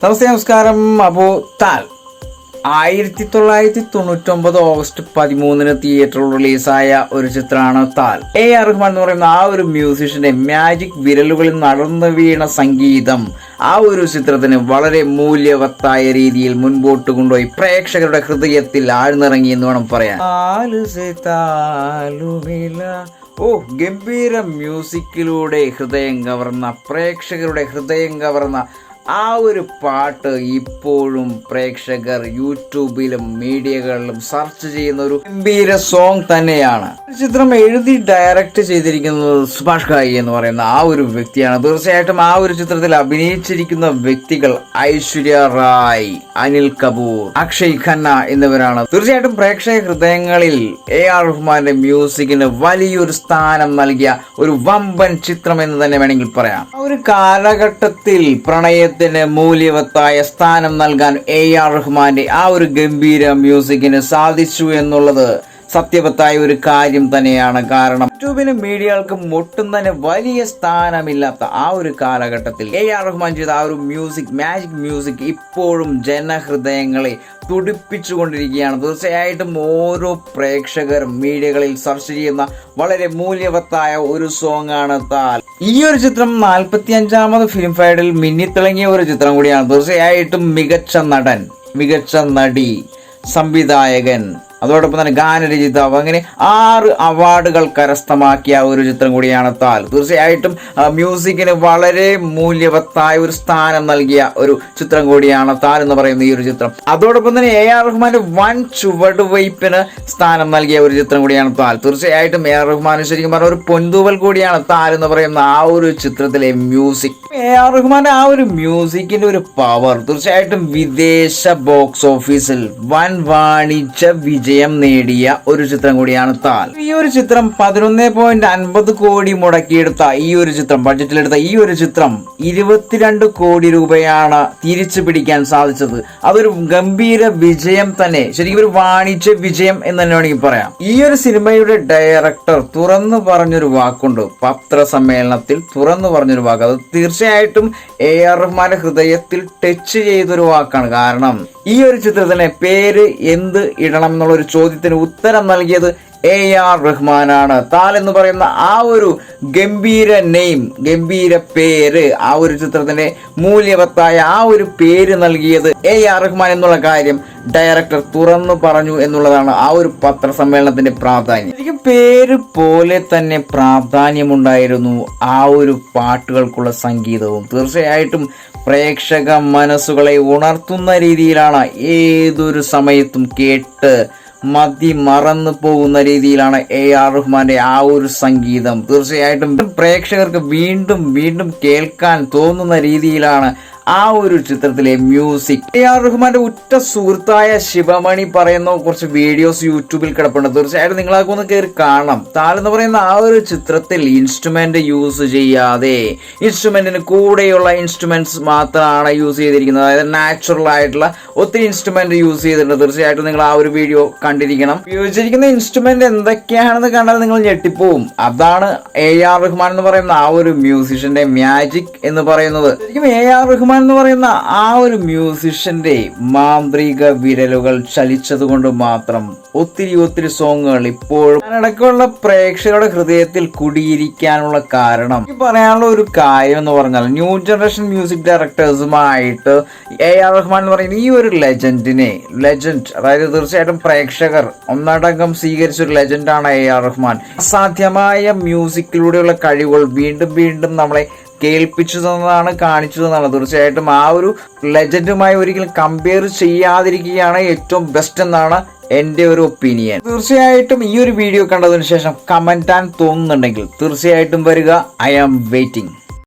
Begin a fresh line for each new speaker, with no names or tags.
നമസ്കാരം. അപ്പോൾ താൽ 1999 ഓഗസ്റ്റ് 13 തിയേറ്ററിൽ റിലീസായ ഒരു ചിത്രമാണ് താൽ. AR റഹ്മാൻ എന്ന് പറയുന്ന ആ ഒരു മ്യൂസിഷ്യന്റെ മാജിക് വിരലുകളിൽ നടന്നു വീണ സംഗീതം ആ ഒരു ചിത്രത്തിന് വളരെ മൂല്യവത്തായ രീതിയിൽ മുൻപോട്ട് കൊണ്ടുപോയി പ്രേക്ഷകരുടെ ഹൃദയത്തിൽ ആഴ്ന്നിറങ്ങി എന്ന് വേണം പറയാൻ. ഗംഭീര മ്യൂസിക്കിലൂടെ ഹൃദയം കവർന്ന പ്രേക്ഷകരുടെ ഹൃദയം കവർന്ന ആ ഒരു പാട്ട് ഇപ്പോഴും പ്രേക്ഷകർ യൂട്യൂബിലും മീഡിയകളിലും സെർച്ച് ചെയ്യുന്ന ഒരു ഗംഭീര സോങ് തന്നെയാണ്. ചിത്രം എഴുതി ഡയറക്റ്റ് ചെയ്തിരിക്കുന്നത് സുഭാഷ് ഘായി എന്ന് പറയുന്ന ആ ഒരു വ്യക്തിയാണ്. തീർച്ചയായിട്ടും ആ ഒരു ചിത്രത്തിൽ അഭിനയിച്ചിരിക്കുന്ന വ്യക്തികൾ ഐശ്വര്യ റായ്, അനിൽ കപൂർ, അക്ഷയ് ഖന്ന എന്നിവരാണ്. തീർച്ചയായിട്ടും പ്രേക്ഷക ഹൃദയങ്ങളിൽ AR റഹ്മാന്റെ മ്യൂസിക്കിന് വലിയൊരു സ്ഥാനം നൽകിയ ഒരു വമ്പൻ ചിത്രം എന്ന് തന്നെ വേണമെങ്കിൽ പറയാം. ആ ഒരു കാലഘട്ടത്തിൽ പ്രണയത്തിന് മൂല്യവത്തായ സ്ഥാനം നൽകാൻ AR റഹ്മാന്റെ ആ ഒരു ഗംഭീര മ്യൂസിക്കിന് സാധിച്ചു എന്നുള്ളത് സത്യവത്തായ ഒരു കാര്യം തന്നെയാണ്. കാരണം യൂട്യൂബിനും മീഡിയകൾക്കും ഒട്ടും തന്നെ വലിയ സ്ഥാനമില്ലാത്ത ആ ഒരു കാലഘട്ടത്തിൽ AR റഹ്മാൻ ചെയ്ത ആ ഒരു മാജിക് മ്യൂസിക് ഇപ്പോഴും ജനഹൃദയങ്ങളെ തുടിപ്പിച്ചുകൊണ്ടിരിക്കുകയാണ്. തീർച്ചയായിട്ടും ഓരോ പ്രേക്ഷകർ മീഡിയകളിൽ സെർച്ച് ചെയ്യുന്ന വളരെ മൂല്യവത്തായ ഒരു സോങ് ആണ് താൽ. ഈ ഒരു ചിത്രം 45ാമത് ഫിലിം ഫെയറിൽ മിന്നിത്തിളങ്ങിയ ഒരു ചിത്രം കൂടിയാണ്. തീർച്ചയായിട്ടും മികച്ച നടൻ, മികച്ച നടി, സംവിധായകൻ, അതോടൊപ്പം തന്നെ ഗാനരചയിതാവ്, അങ്ങനെ 6 അവാർഡുകൾ കരസ്ഥമാക്കിയ ഒരു ചിത്രം കൂടിയാണ് താൽ. തീർച്ചയായിട്ടും മ്യൂസിക്കിന് വളരെ മൂല്യവത്തായ ഒരു സ്ഥാനം നൽകിയ ഒരു ചിത്രം കൂടിയാണ് താൽ എന്ന് പറയുന്ന ഈ ഒരു ചിത്രം. അതോടൊപ്പം തന്നെ AR റഹ്മാന്റെ വൻ ചുവടുവയ്പ്പിന് സ്ഥാനം നൽകിയ ഒരു ചിത്രം കൂടിയാണ് താൽ. തീർച്ചയായിട്ടും AR റഹ്മാൻ ശരിക്കും പറഞ്ഞ ഒരു പൊൻതൂവൽ കൂടിയാണ് താൽ എന്ന് പറയുന്ന ആ ഒരു ചിത്രത്തിലെ മ്യൂസിക്. AR റഹ്മാന്റെ ആ ഒരു മ്യൂസിക്കിന്റെ ഒരു പവർ തീർച്ചയായിട്ടും വിദേശ ബോക്സ് ഓഫീസിൽ വൻ വാണിജ്യ വിജയം നേടിയ ഒരു ചിത്രം കൂടിയാണ് താൽ. ഈ ഒരു ചിത്രം 11.50 കോടി മുടക്കിയെടുത്ത ഈ ഒരു ചിത്രം, ബഡ്ജറ്റിലെടുത്ത ഈ ഒരു ചിത്രം 22 കോടി രൂപയാണ് തിരിച്ചു പിടിക്കാൻ സാധിച്ചത്. അതൊരു ഗംഭീര വിജയം തന്നെ, ശരിക്കും ഒരു വാണിജ്യ വിജയം എന്ന് തന്നെ വേണമെങ്കിൽ പറയാം. ഈ ഒരു സിനിമയുടെ ഡയറക്ടർ തുറന്നു പറഞ്ഞൊരു വാക്കുണ്ട്, പത്രസമ്മേളനത്തിൽ തുറന്നു പറഞ്ഞൊരു വാക്ക്. അത് തീർച്ചയായിട്ടും AR റഹ്മാന്റെ ഹൃദയത്തിൽ ടച്ച് ചെയ്തൊരു വാക്കാണ്. കാരണം ഈ ഒരു ചിത്രത്തിന് പേര് എന്ത് ഇടണം എന്നുള്ള ഒരു ചോദ്യത്തിന് ഉത്തരം നൽകിയത് AR റഹ്മാനാണ്. താൽ എന്ന് പറയുന്ന ആ ഒരു ഗംഭീര നെയിം, ഗംഭീര പേര്, ആ ഒരു ചിത്രത്തിന്റെ മൂല്യവത്തായ ആ ഒരു പേര് നൽകിയത് AR റഹ്മാൻ എന്നുള്ള കാര്യം ഡയറക്ടർ തുറന്നു പറഞ്ഞു എന്നുള്ളതാണ് ആ ഒരു പത്രസമ്മേളനത്തിന്റെ പ്രാധാന്യം. ശരിക്കും പേര് പോലെ തന്നെ പ്രാധാന്യമുണ്ടായിരുന്നു ആ ഒരു പാട്ടുകൾക്കുള്ള സംഗീതവും. തീർച്ചയായിട്ടും പ്രേക്ഷക മനസ്സുകളെ ഉണർത്തുന്ന രീതിയിലാണ് ഏതൊരു സമയത്തും കേട്ട് മതി മറന്നു പോകുന്ന രീതിയിലാണ് AR റഹ്മാന്റെ ആ ഒരു സംഗീതം. തീർച്ചയായിട്ടും പ്രേക്ഷകർക്ക് വീണ്ടും വീണ്ടും കേൾക്കാൻ തോന്നുന്ന രീതിയിലാണ് ആ ഒരു ചിത്രത്തിലെ മ്യൂസിക്. AR റഹ്മാന്റെ ഉറ്റ സുഹൃത്തായ ശിവമണി പറയുന്ന കുറച്ച് വീഡിയോസ് യൂട്യൂബിൽ കിടപ്പുണ്ട്. തീർച്ചയായിട്ടും നിങ്ങളൊക്കെ ഒന്ന് കയറി കാണണം. താൽ എന്ന് പറയുന്ന ആ ഒരു ചിത്രത്തിൽ ഇൻസ്ട്രുമെന്റ് യൂസ് ചെയ്യാതെ ഇൻസ്ട്രുമെന്റിന് കൂടെയുള്ള ഇൻസ്ട്രുമെന്റ്സ് മാത്രമാണ് യൂസ് ചെയ്തിരിക്കുന്നത്. അതായത് നാച്ചുറൽ ആയിട്ടുള്ള ഒത്തിരി ഇൻസ്ട്രുമെന്റ് യൂസ് ചെയ്തിട്ടുണ്ട്. തീർച്ചയായിട്ടും നിങ്ങൾ ആ ഒരു വീഡിയോ കണ്ടിരിക്കണം. ഉപയോഗിച്ചിരിക്കുന്ന ഇൻസ്ട്രുമെന്റ് എന്തൊക്കെയാണെന്ന് കണ്ടാൽ നിങ്ങൾ ഞെട്ടിപ്പോവും. അതാണ് AR റഹ്മാൻ എന്ന് പറയുന്ന ആ ഒരു മ്യൂസിഷ്യന്റെ മാജിക് എന്ന് പറയുന്നത്. ശരിക്കും AR റഹ്മാൻ എന്ന് പറയുന്ന ആ ഒരു മ്യൂസിഷ്യന്റെ മാന്ത്രിക വിരലുകൾ ചലിച്ചത് കൊണ്ട് മാത്രം ഒത്തിരി സോങ്ങുകൾ ഇപ്പോഴും അടക്കമുള്ള പ്രേക്ഷകരുടെ ഹൃദയത്തിൽ കുടിയിരിക്കാനുള്ള കാരണം, പറയാനുള്ള ഒരു കാര്യം എന്ന് പറഞ്ഞാൽ ന്യൂ ജനറേഷൻ മ്യൂസിക് ഡയറക്ടേഴ്സുമായിട്ട് AR റഹ്മാൻ എന്ന് പറയുന്ന ഈ ഒരു ലെജൻഡ്, അതായത് തീർച്ചയായിട്ടും പ്രേക്ഷകർ ഒന്നടങ്കം സ്വീകരിച്ച ഒരു ലെജൻഡാണ് AR റഹ്മാൻ. അസാധ്യമായ മ്യൂസിക്കിലൂടെയുള്ള കഴിവുകൾ വീണ്ടും വീണ്ടും നമ്മളെ കേൾപ്പിച്ചു തന്നതാണ്, കാണിച്ചു തന്നതാണ്. തീർച്ചയായിട്ടും ആ ഒരു ലെജൻഡുമായി ഒരിക്കലും കമ്പയർ ചെയ്യാതിരിക്കുകയാണ് ഏറ്റവും ബെസ്റ്റ് എന്നാണ് എൻ്റെ ഒരു ഒപ്പീനിയൻ. തീർച്ചയായിട്ടും ഈ ഒരു വീഡിയോ കണ്ടതിന് ശേഷം കമന്റ് ആൻ തോന്നുന്നുണ്ടെങ്കിൽ തീർച്ചയായിട്ടും വരിക. I am waiting.